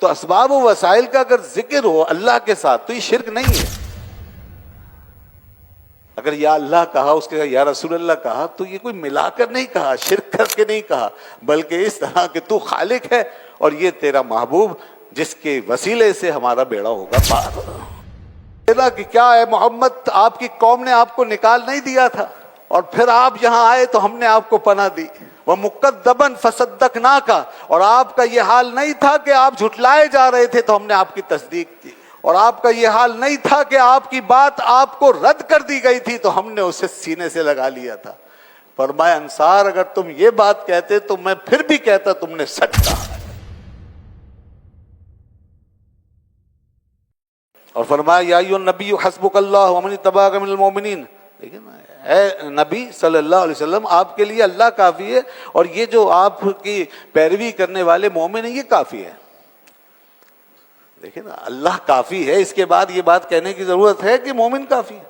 تو اسباب و وسائل کا اگر ذکر ہو اللہ کے ساتھ تو یہ شرک نہیں ہے. اگر یا اللہ کہا اس کے ساتھ یا رسول اللہ کہا تو یہ کوئی ملا کر نہیں کہا، شرک کر کے نہیں کہا، بلکہ اس طرح کہ تو خالق ہے اور یہ تیرا محبوب جس کے وسیلے سے ہمارا بیڑا ہوگا پار. کہ کیا ہے محمد، آپ کی قوم نے آپ کو نکال نہیں دیا تھا اور پھر آپ یہاں آئے تو ہم نے آپ کو پناہ دی. وَمُكَذَّبًا فَصَدَّقْنَاكَ، اور آپ کا یہ حال نہیں تھا کہ آپ جھٹلائے جا رہے تھے تو ہم نے آپ کی تصدیق کی، اور آپ کا یہ حال نہیں تھا کہ آپ کی بات آپ کو رد کر دی گئی تھی تو ہم نے اسے سینے سے لگا لیا تھا. فرمایا انصار اگر تم یہ بات کہتے تو میں پھر بھی کہتا تم نے سچ کہا. اور فرمایا یا ایھا النبی حسبک اللہ ومن اتبعک من المؤمنین. دیکھیں نا، اے نبی صلی اللہ علیہ وسلم آپ کے لیے اللہ کافی ہے اور یہ جو آپ کی پیروی کرنے والے مومن ہیں یہ کافی ہے. دیکھیں نا، اللہ کافی ہے، اس کے بعد یہ بات کہنے کی ضرورت ہے کہ مومن کافی ہے.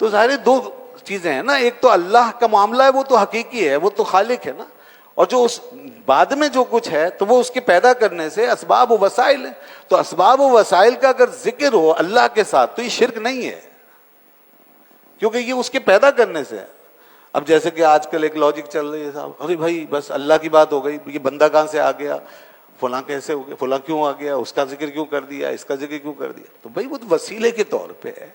تو ظاہر دو چیزیں ہیں نا، ایک تو اللہ کا معاملہ ہے وہ تو حقیقی ہے، وہ تو خالق ہے نا، اور جو اس بعد میں جو کچھ ہے تو وہ اس کے پیدا کرنے سے اسباب و وسائل ہیں. تو اسباب و وسائل کا اگر ذکر ہو اللہ کے ساتھ تو یہ شرک نہیں ہے، کیونکہ یہ اس کے پیدا کرنے سے ہے. اب جیسے کہ آج کل ایک لاجک چل رہی ہے صاحب، ارے بھائی بس اللہ کی بات ہو گئی، یہ بندہ کہاں سے آ گیا، فلاں کیسے ہو گیا، فلاں کیوں آ گیا، اس کا ذکر کیوں کر دیا، اس کا ذکر کیوں کر دیا. تو بھائی وہ تو وسیلے کے طور پہ ہے.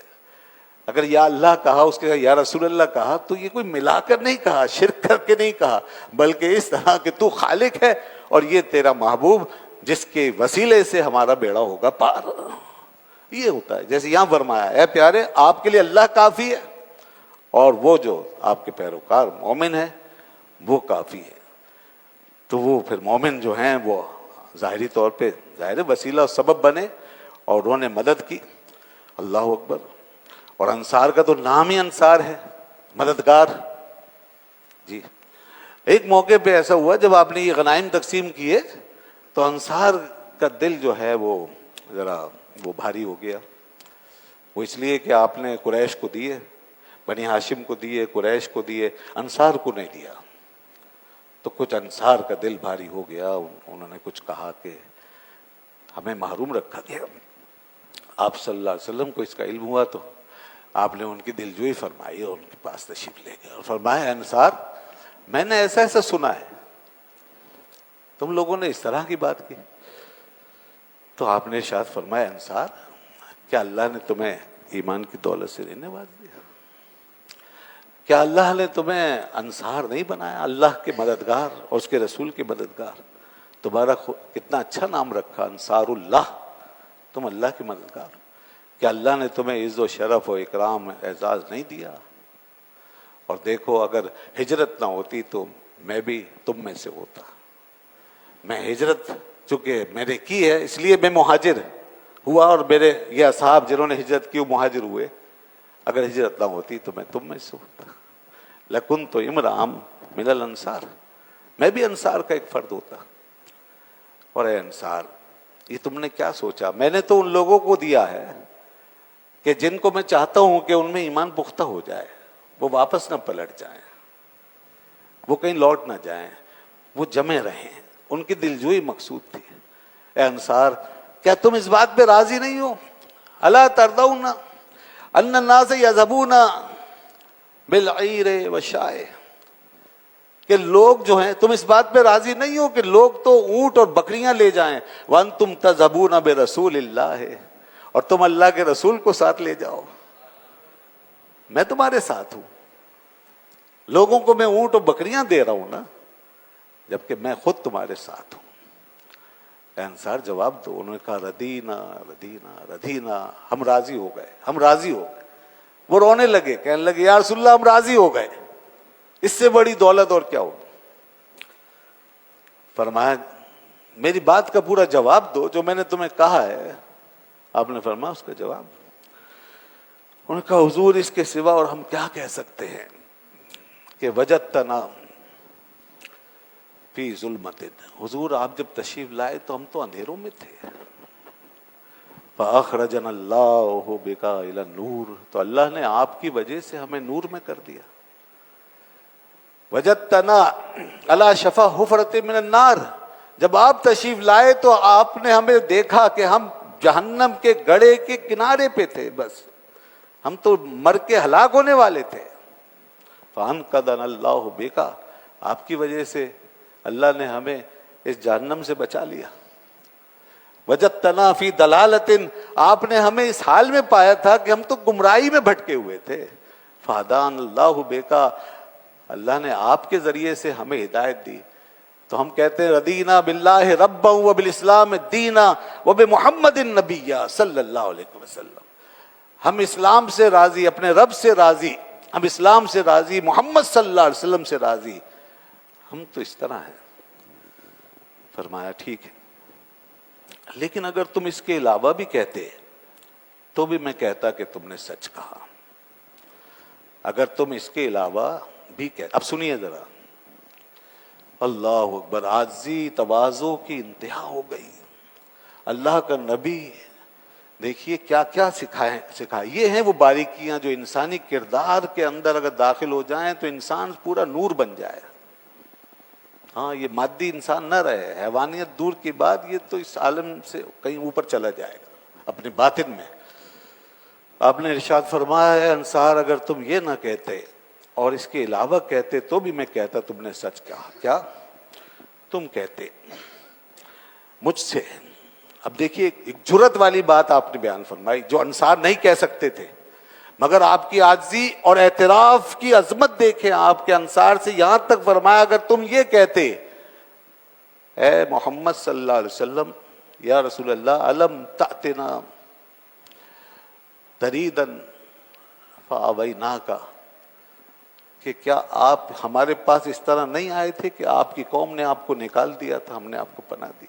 اگر یا اللہ کہا اس کے ساتھ یا رسول اللہ کہا تو یہ کوئی ملا کر نہیں کہا، شرک کر کے نہیں کہا، بلکہ اس طرح کہ تو خالق ہے اور یہ تیرا محبوب جس کے وسیلے سے ہمارا بیڑا ہوگا پار. یہ ہوتا ہے. جیسے یہاں فرمایا اے پیارے آپ کے لیے اللہ کافی ہے اور وہ جو آپ کے پیروکار مومن ہے وہ کافی ہے. تو وہ پھر مومن جو ہیں وہ ظاہری طور پہ ظاہر وسیلہ اور سبب بنے اور انہوں نے مدد کی. اللہ اکبر. اور انصار کا تو نام ہی انصار ہے، مددگار. جی ایک موقع پہ ایسا ہوا جب آپ نے یہ غنائم تقسیم کیے تو انصار کا دل جو ہے وہ ذرا وہ بھاری ہو گیا. وہ اس لیے کہ آپ نے قریش کو دیے، بنی ہاشم کو دیے، قریش کو دیے، انصار کو نہیں دیا. تو کچھ انصار کا دل بھاری ہو گیا. انہوں نے کچھ کہا کہ ہمیں محروم رکھا گیا. آپ صلی اللہ علیہ وسلم کو اس کا علم ہوا تو آپ نے ان کی دلجوئی فرمائی اور ان کے پاس تشریف لے گئے اور فرمایا انصار میں نے ایسا ایسا سنا ہے، تم لوگوں نے اس طرح کی بات کی. تو آپ نے ارشاد فرمایا انصار کیا اللہ نے تمہیں ایمان کی دولت سے نہیں نواز دیا؟ کیا اللہ نے تمہیں انصار نہیں بنایا، اللہ کے مددگار اور اس کے رسول کے مددگار؟ تمہارا کتنا اچھا نام رکھا، انصار اللہ، تم اللہ کے مددگار. کہ اللہ نے تمہیں عز و شرف و اکرام اعزاز نہیں دیا؟ اور دیکھو اگر ہجرت نہ ہوتی تو میں بھی تم میں سے ہوتا. میں ہجرت چونکہ میں نے کی ہے اس لیے میں مہاجر ہوا، اور میرے یہ اصحاب جنہوں نے ہجرت کی وہ مہاجر ہوئے. اگر ہجرت نہ ہوتی تو میں تم میں سے ہوتا. لکنت امرأ من الانصار، میں بھی انصار کا ایک فرد ہوتا. اور اے انصار یہ تم نے کیا سوچا، میں نے تو ان لوگوں کو دیا ہے کہ جن کو میں چاہتا ہوں کہ ان میں ایمان پختہ ہو جائے، وہ واپس نہ پلٹ جائیں، وہ کہیں لوٹ نہ جائیں، وہ جمے رہیں. ان کی دلجوئی مقصود تھی. اے انصار کیا تم اس بات پہ راضی نہیں ہو؟ الا ترضون ان الناس یذهبون بالعیر والشاء، کہ لوگ جو ہیں تم اس بات پہ راضی نہیں ہو کہ لوگ تو اونٹ اور بکریاں لے جائیں، وانتم تذهبون برسول اللہ، اور تم اللہ کے رسول کو ساتھ لے جاؤ. میں تمہارے ساتھ ہوں، لوگوں کو میں اونٹ اور بکریاں دے رہا ہوں نا، جبکہ میں خود تمہارے ساتھ ہوں. اے انصار جواب دو. انہوں نے کہا ردینا ردینا ردینا، ہم راضی ہو گئے، ہم راضی ہو گئے. وہ رونے لگے، کہنے لگے یا رسول اللہ ہم راضی ہو گئے، اس سے بڑی دولت اور کیا ہوگی. فرمایا میری بات کا پورا جواب دو جو میں نے تمہیں کہا ہے. آپ نے فرمایا اس کا جواب. انہوں نے کہا حضور اس کے سوا اور ہم کیا کہہ سکتے ہیں کہ وجدتنا فی ظلمت، حضور آپ جب تشریف لائے تو ہم تو اندھیروں میں تھے. فاخرجنا اللہ بک الی النور، تو اللہ نے آپ کی وجہ سے ہمیں نور میں کر دیا. وجدتنا علی شفا حفرۃ من النار، جب آپ تشریف لائے تو آپ نے ہمیں دیکھا کہ ہم جہنم کے گڑھے کے کنارے پہ تھے، بس ہم تو مر کے ہلاک ہونے والے تھے۔ فَأَنْقَذَنَا اللَّهُ بِكَ، آپ کی وجہ سے اللہ نے ہمیں اس جہنم سے بچا لیا۔ وَجَدْتَنَا فِي ضَلَالَةٍ، آپ نے ہمیں اس حال میں پایا تھا کہ ہم تو گمراہی میں بھٹکے ہوئے تھے۔ فَهَدَانَا اللَّهُ بِكَ، اللہ نے آپ کے ذریعے سے ہمیں ہدایت دی۔ تو ہم کہتے ہیں رضینا باللہ ربا وبالاسلام دینا وبمحمد النبی صلی اللہ علیہ وسلم، ہم اسلام سے راضی، اپنے رب سے راضی، ہم اسلام سے راضی، محمد صلی اللہ علیہ وسلم سے راضی، ہم تو اس طرح ہیں۔ فرمایا ٹھیک ہے، لیکن اگر تم اس کے علاوہ بھی کہتے تو بھی میں کہتا کہ تم نے سچ کہا۔ اگر تم اس کے علاوہ بھی کہتے، اب سنیے ذرا، اللہ اکبر، عاجزی تواضع کی انتہا ہو گئی۔ اللہ کا نبی دیکھیے کیا کیا سکھائے، یہ ہیں وہ باریکیاں جو انسانی کردار کے اندر اگر داخل ہو جائیں تو انسان پورا نور بن جائے۔ ہاں، یہ مادی انسان نہ رہے، حیوانیت دور کی بات، یہ تو اس عالم سے کہیں اوپر چلا جائے گا اپنے باطن میں۔ آپ نے ارشاد فرمایا ہے انصار اگر تم یہ نہ کہتے اور اس کے علاوہ کہتے تو بھی میں کہتا تم نے سچ کہا۔ کیا تم کہتے مجھ سے؟ اب دیکھیے ایک جرت والی بات آپ نے بیان فرمائی جو انصار نہیں کہہ سکتے تھے، مگر آپ کی عاجزی اور اعتراف کی عظمت دیکھیں آپ کے انصار سے، یہاں تک فرمایا اگر تم یہ کہتے اے محمد صلی اللہ علیہ وسلم، یا رسول اللہ، علم تأتنا تریدن فآویناک، کہ کیا آپ ہمارے پاس اس طرح نہیں آئے تھے کہ آپ کی قوم نے آپ کو نکال دیا تھا، ہم نے آپ کو پناہ دی۔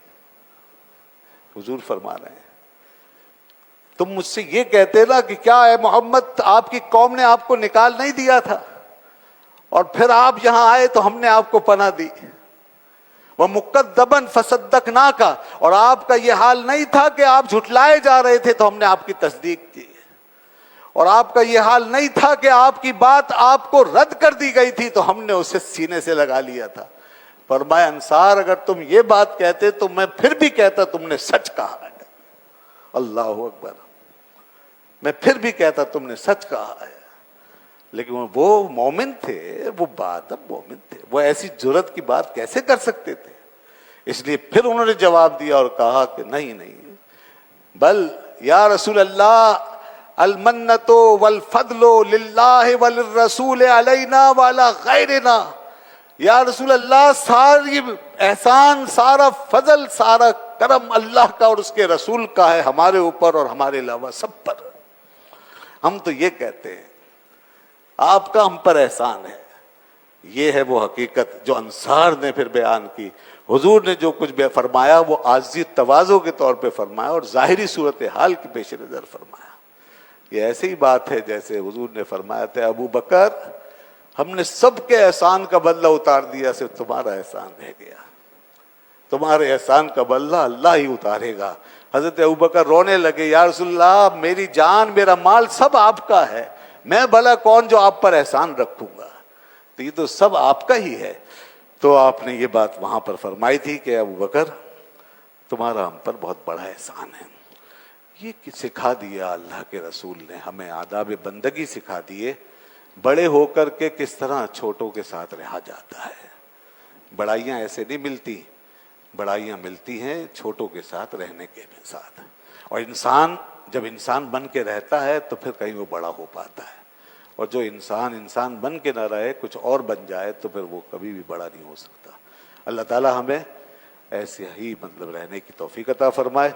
حضور فرما رہے ہیں تم مجھ سے یہ کہتے نا کہ کیا اے محمد آپ کی قوم نے آپ کو نکال نہیں دیا تھا اور پھر آپ یہاں آئے تو ہم نے آپ کو پناہ دی۔ وَمُكَذَّبًا فَصَدَّقْنَاكَ، اور آپ کا یہ حال نہیں تھا کہ آپ جھٹلائے جا رہے تھے تو ہم نے آپ کی تصدیق کی، اور آپ کا یہ حال نہیں تھا کہ آپ کی بات آپ کو رد کر دی گئی تھی تو ہم نے اسے سینے سے لگا لیا تھا۔ فرمایا انصار اگر تم یہ بات کہتے تو میں پھر بھی کہتا تم نے سچ کہا ہے۔ اللہ اکبر، میں پھر بھی کہتا تم نے سچ کہا ہے۔ لیکن وہ مومن تھے، وہ بات اب مومن تھے، وہ ایسی جرت کی بات کیسے کر سکتے تھے؟ اس لیے پھر انہوں نے جواب دیا اور کہا کہ نہیں، بل یا رسول اللہ المنت والفضل للہ وللرسول علینا وعلی غیرنا، یا رسول اللہ ساری احسان، سارا فضل، سارا کرم اللہ کا اور اس کے رسول کا ہے ہمارے اوپر اور ہمارے علاوہ سب پر۔ ہم تو یہ کہتے ہیں آپ کا ہم پر احسان ہے۔ یہ ہے وہ حقیقت جو انصار نے پھر بیان کی۔ حضور نے جو کچھ فرمایا وہ عاجزی تواضع کے طور پہ فرمایا اور ظاہری صورتحال کے پیش نظر فرمایا۔ یہ ایسی ہی بات ہے جیسے حضور نے فرمایا تھا ابو بکر ہم نے سب کے احسان کا بدلہ اتار دیا، صرف تمہارا احسان رہ گیا، تمہارے احسان کا بدلہ اللہ ہی اتارے گا۔ حضرت ابو بکر رونے لگے، یا رسول اللہ میری جان میرا مال سب آپ کا ہے، میں بھلا کون جو آپ پر احسان رکھوں گا، تو یہ تو سب آپ کا ہی ہے۔ تو آپ نے یہ بات وہاں پر فرمائی تھی کہ ابو بکر تمہارا ہم پر بہت بڑا احسان ہے۔ یہ سکھا دیا اللہ کے رسول نے ہمیں، آداب بندگی سکھا دیے، بڑے ہو کر کے کس طرح چھوٹوں کے ساتھ رہا جاتا ہے۔ بڑائیاں ایسے نہیں ملتی، بڑائیاں ملتی ہیں چھوٹوں کے ساتھ رہنے کے ساتھ، اور انسان جب انسان بن کے رہتا ہے تو پھر کہیں وہ بڑا ہو پاتا ہے، اور جو انسان بن کے نہ رہے کچھ اور بن جائے تو پھر وہ کبھی بھی بڑا نہیں ہو سکتا۔ اللہ تعالی ہمیں ایسے ہی رہنے کی توفیق عطا فرمائے۔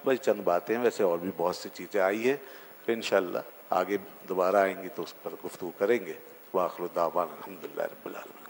بس چند باتیں، ویسے اور بھی بہت سی چیزیں آئی ہیں، پھر انشاءاللہ آگے دوبارہ آئیں گی تو اس پر گفتگو کریں گے۔ وآخر دعوانا الحمدللہ رب العالمین۔